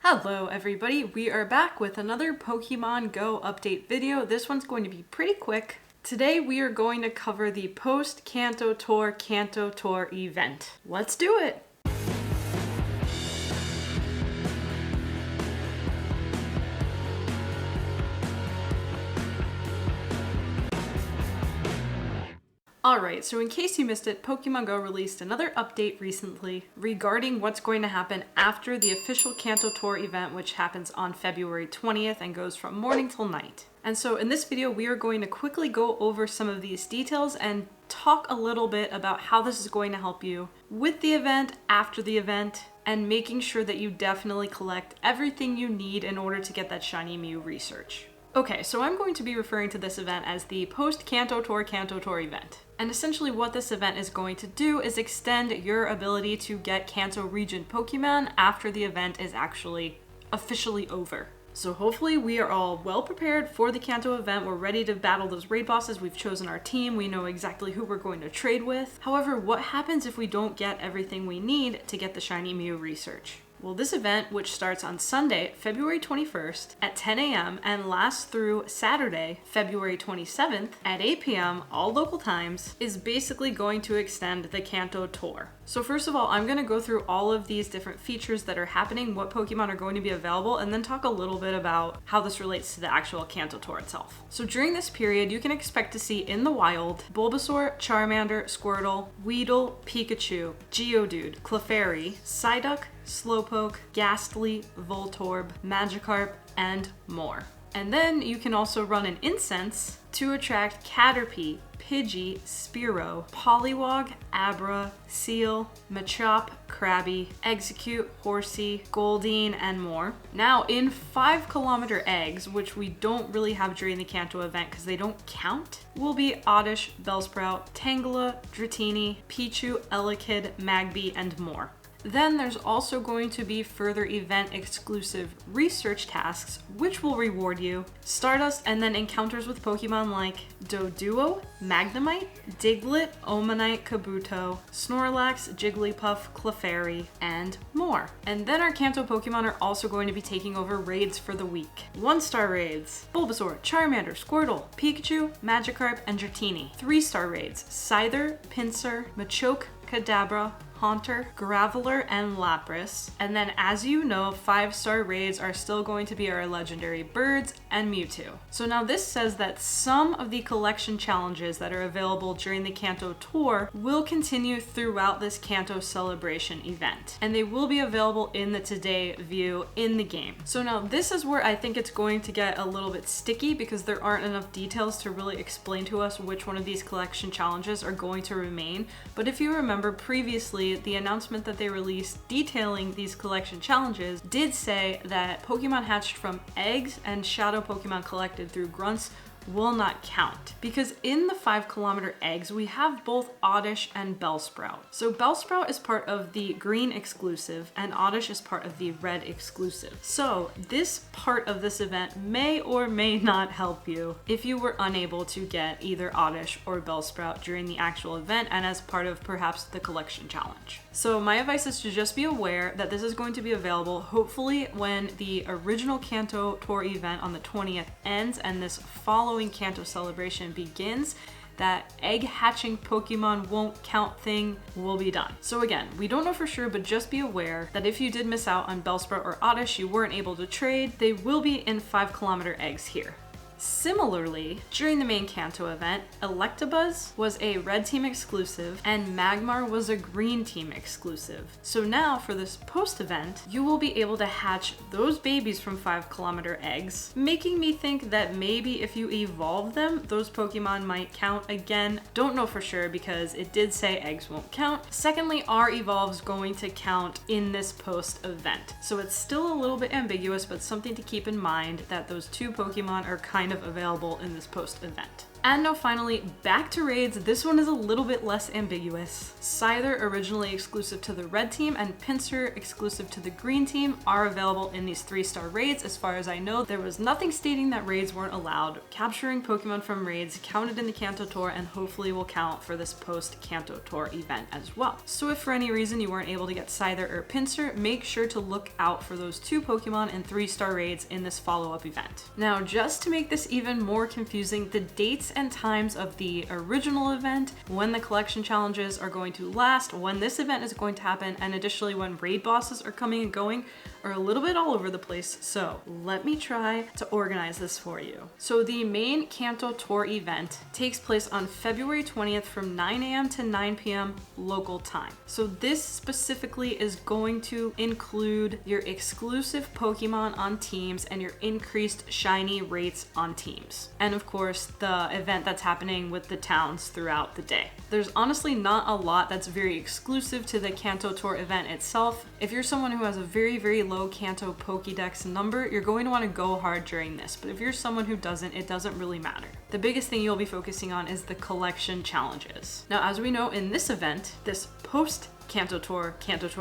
Hello everybody, we are back with another Pokemon Go update video. This one's going to be pretty quick. Today we are going to cover the post-Kanto Tour event. Let's do it! Alright, so in case you missed it, Pokemon Go released another update recently regarding what's going to happen after the official Kanto Tour event, which happens on February 20th and goes from morning till night. And so in this video, we are going to quickly go over some of these details and talk a little bit about how this is going to help you with the event, after the event, and making sure that you definitely collect everything you need in order to get that Shiny Mew research. Okay, so I'm going to be referring to this event as the post-Kanto Tour event. And essentially what this event is going to do is extend your ability to get Kanto Region Pokemon after the event is actually officially over. So hopefully we are all well prepared for the Kanto event. We're ready to battle those raid bosses. We've chosen our team. We know exactly who we're going to trade with. However, what happens if we don't get everything we need to get the Shiny Mew research? Well, this event, which starts on Sunday, February 21st at 10 a.m. and lasts through Saturday, February 27th at 8 p.m. all local times, is basically going to extend the Kanto Tour. So first of all, I'm going to go through all of these different features that are happening, what Pokemon are going to be available, and then talk a little bit about how this relates to the actual Kanto Tour itself. So during this period, you can expect to see in the wild Bulbasaur, Charmander, Squirtle, Weedle, Pikachu, Geodude, Clefairy, Psyduck, Slowpoke, Ghastly, Voltorb, Magikarp, and more. And then you can also run an incense to attract Caterpie, Pidgey, Spearow, Poliwag, Abra, Seal, Machop, Krabby, Execute, Horsey, Goldeen, and more. Now in 5-kilometer eggs, which we don't really have during the Kanto event because they don't count, will be Oddish, Bellsprout, Tangela, Dratini, Pichu, Elekid, Magby, and more. Then there's also going to be further event exclusive research tasks, which will reward you Stardust and then encounters with Pokemon like Doduo, Magnemite, Diglett, Omanite, Kabuto, Snorlax, Jigglypuff, Clefairy, and more. And then our Kanto Pokemon are also going to be taking over raids for the week. 1-star raids: Bulbasaur, Charmander, Squirtle, Pikachu, Magikarp, and Dratini. 3-star raids: Scyther, Pinsir, Machoke, Kadabra, Haunter, Graveler, and Lapras. And then, as you know, 5-star raids are still going to be our legendary birds and Mewtwo. So now this says that some of the collection challenges that are available during the Kanto Tour will continue throughout this Kanto celebration event. And they will be available in the Today view in the game. So now this is where I think it's going to get a little bit sticky because there aren't enough details to really explain to us which one of these collection challenges are going to remain. But if you remember previously, the announcement that they released detailing these collection challenges did say that Pokemon hatched from eggs and shadow Pokemon collected through grunts will not count. Because in the 5-kilometer eggs, we have both Oddish and Bellsprout. So Bellsprout is part of the green exclusive and Oddish is part of the red exclusive. So this part of this event may or may not help you if you were unable to get either Oddish or Bellsprout during the actual event and as part of perhaps the collection challenge. So my advice is to just be aware that this is going to be available hopefully when the original Kanto Tour event on the 20th ends and this following Kanto celebration begins. That egg hatching Pokemon won't count thing will be done. So again, we don't know for sure, but just be aware that if you did miss out on Bellsprout or Oddish, you weren't able to trade, they will be in 5-kilometer eggs here. Similarly, during the main Kanto event, Electabuzz was a red team exclusive and Magmar was a green team exclusive. So now for this post event, you will be able to hatch those babies from 5-kilometer eggs, making me think that maybe if you evolve them, those Pokemon might count. Again, don't know for sure because it did say eggs won't count. Secondly, are evolves going to count in this post event? So it's still a little bit ambiguous, but something to keep in mind that those two Pokemon are kind of available in this post event. And now finally, back to raids. This one is a little bit less ambiguous. Scyther, originally exclusive to the red team, and Pinsir, exclusive to the green team, are available in these 3-star raids. As far as I know, there was nothing stating that raids weren't allowed. Capturing Pokemon from raids counted in the Kanto Tour and hopefully will count for this post-Kanto Tour event as well. So if for any reason you weren't able to get Scyther or Pinsir, make sure to look out for those 2 Pokemon in 3-star raids in this follow-up event. Now, just to make this even more confusing, the dates and times of the original event, when the collection challenges are going to last, when this event is going to happen, and additionally when raid bosses are coming and going, are a little bit all over the place. So let me try to organize this for you. So the main Kanto Tour event takes place on February 20th from 9 a.m. to 9 p.m. local time. So this specifically is going to include your exclusive Pokemon on teams and your increased shiny rates on teams. And of course, the event that's happening with the towns throughout the day. There's honestly not a lot that's very exclusive to the Kanto Tour event itself. If you're someone who has a very low Kanto Pokedex number, you're going to want to go hard during this. But if you're someone who doesn't, it doesn't really matter. The biggest thing you'll be focusing on is the collection challenges. Now, as we know in this event, this Kanto Tour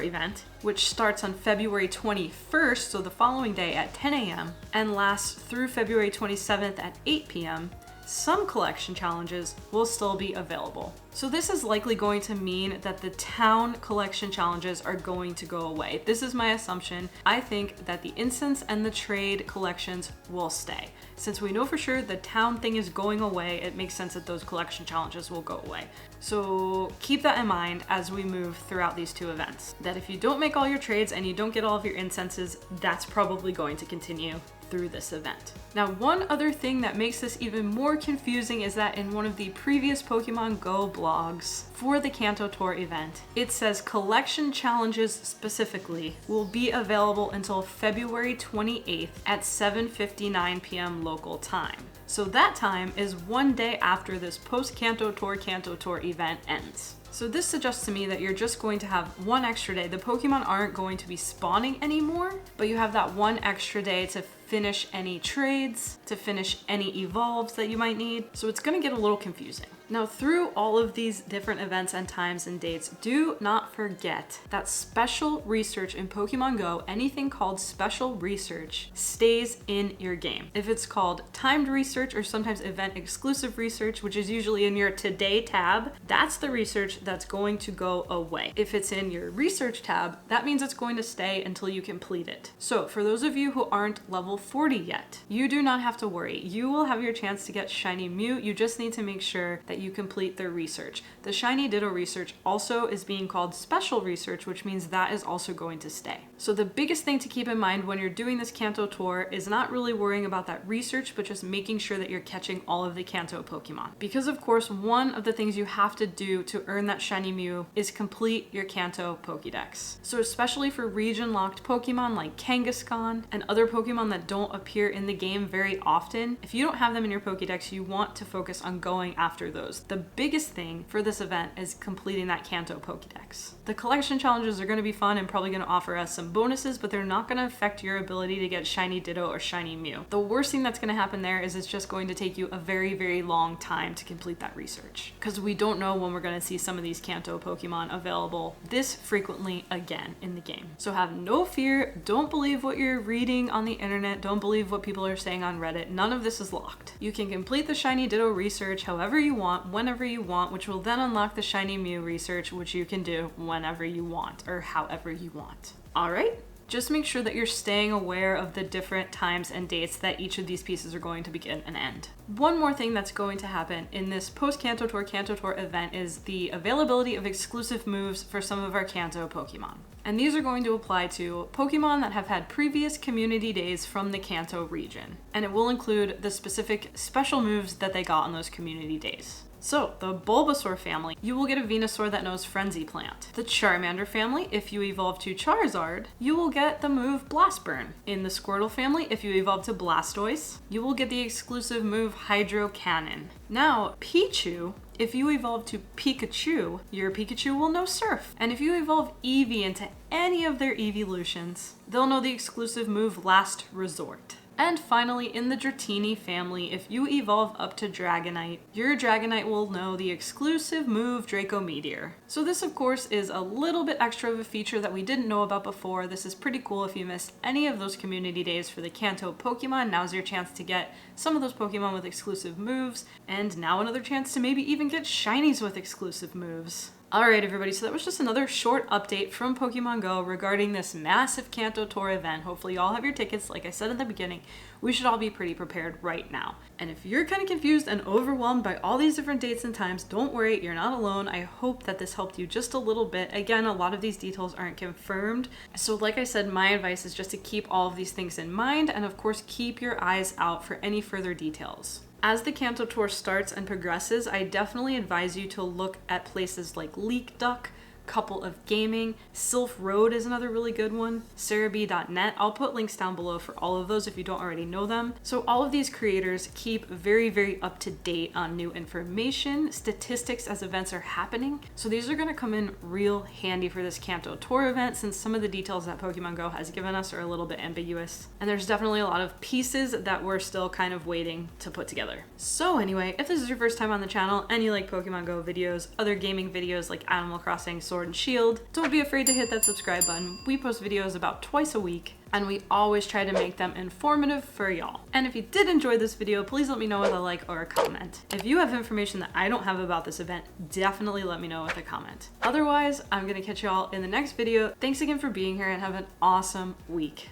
event, which starts on February 21st, so the following day at 10 a.m. and lasts through February 27th at 8 p.m., some collection challenges will still be available. So this is likely going to mean that the town collection challenges are going to go away. This is my assumption. I think that the incense and the trade collections will stay. Since we know for sure the town thing is going away, it makes sense that those collection challenges will go away. So keep that in mind as we move throughout these 2 events. That if you don't make all your trades and you don't get all of your incenses, that's probably going to continue through this event. Now, one other thing that makes this even more confusing is that in one of the previous Pokemon Go blogs for the Kanto Tour event, it says collection challenges specifically will be available until February 28th at 7:59 p.m. local time. So that time is one day after this post-Kanto Tour event ends. So this suggests to me that you're just going to have one extra day. The Pokemon aren't going to be spawning anymore, but you have that one extra day to finish any trades, to finish any evolves that you might need. So it's going to get a little confusing. Now, through all of these different events and times and dates, do not forget that special research in Pokemon Go, anything called special research, stays in your game. If it's called timed research or sometimes event exclusive research, which is usually in your Today tab, that's the research that's going to go away. If it's in your research tab, that means it's going to stay until you complete it. So for those of you who aren't level 40 yet, you do not have to worry. You will have your chance to get Shiny Mew. You just need to make sure that you complete the research. The Shiny Ditto research also is being called special research, which means that is also going to stay. So the biggest thing to keep in mind when you're doing this Kanto Tour is not really worrying about that research, but just making sure that you're catching all of the Kanto Pokemon. Because of course, one of the things you have to do to earn that Shiny Mew is complete your Kanto Pokedex. So especially for region locked Pokemon like Kangaskhan and other Pokemon that don't appear in the game very often, if you don't have them in your Pokedex, you want to focus on going after those. The biggest thing for this event is completing that Kanto Pokedex. The collection challenges are going to be fun and probably going to offer us some bonuses, but they're not going to affect your ability to get Shiny Ditto or Shiny Mew. The worst thing that's going to happen there is it's just going to take you a very long time to complete that research, because we don't know when we're going to see some of these Kanto Pokemon available this frequently again in the game. So have no fear. Don't believe what you're reading on the internet. Don't believe what people are saying on Reddit. None of this is locked. You can complete the Shiny Ditto research however you want, whenever you want, which will then unlock the Shiny Mew research, which you can do whenever you want or however you want. All right? Just make sure that you're staying aware of the different times and dates that each of these pieces are going to begin and end. One more thing that's going to happen in this post-Kanto Tour event is the availability of exclusive moves for some of our Kanto Pokemon. And these are going to apply to Pokemon that have had previous community days from the Kanto region. And it will include the specific special moves that they got on those community days. So, the Bulbasaur family, you will get a Venusaur that knows Frenzy Plant. The Charmander family, if you evolve to Charizard, you will get the move Blast Burn. In the Squirtle family, if you evolve to Blastoise, you will get the exclusive move Hydro Cannon. Now, Pichu, if you evolve to Pikachu, your Pikachu will know Surf. And if you evolve Eevee into any of their evolutions, they'll know the exclusive move Last Resort. And finally, in the Dratini family, if you evolve up to Dragonite, your Dragonite will know the exclusive move Draco Meteor. So this of course is a little bit extra of a feature that we didn't know about before. This is pretty cool. If you missed any of those community days for the Kanto Pokemon, now's your chance to get some of those Pokemon with exclusive moves, and now another chance to maybe even get shinies with exclusive moves. Alright everybody, so that was just another short update from Pokemon Go regarding this massive Kanto Tour event. Hopefully you all have your tickets. Like I said in the beginning, we should all be pretty prepared right now. And if you're kind of confused and overwhelmed by all these different dates and times, don't worry, you're not alone. I hope that this helped you just a little bit. Again, a lot of these details aren't confirmed. So like I said, my advice is just to keep all of these things in mind, and of course keep your eyes out for any further details. As the Kanto Tour starts and progresses, I definitely advise you to look at places like Leak Duck, Couple of Gaming, Sylph Road is another really good one, Cerebi.net. I'll put links down below for all of those if you don't already know them. So all of these creators keep very up to date on new information, statistics as events are happening. So these are going to come in real handy for this Kanto Tour event, since some of the details that Pokemon Go has given us are a little bit ambiguous. And there's definitely a lot of pieces that we're still kind of waiting to put together. So anyway, if this is your first time on the channel and you like Pokemon Go videos, other gaming videos like Animal Crossing, Sword and Shield, don't be afraid to hit that subscribe button. We post videos about twice a week, and we always try to make them informative for y'all. And if you did enjoy this video, please let me know with a like or a comment. If you have information that I don't have about this event, definitely let me know with a comment. Otherwise, I'm gonna catch y'all in the next video. Thanks again for being here and have an awesome week.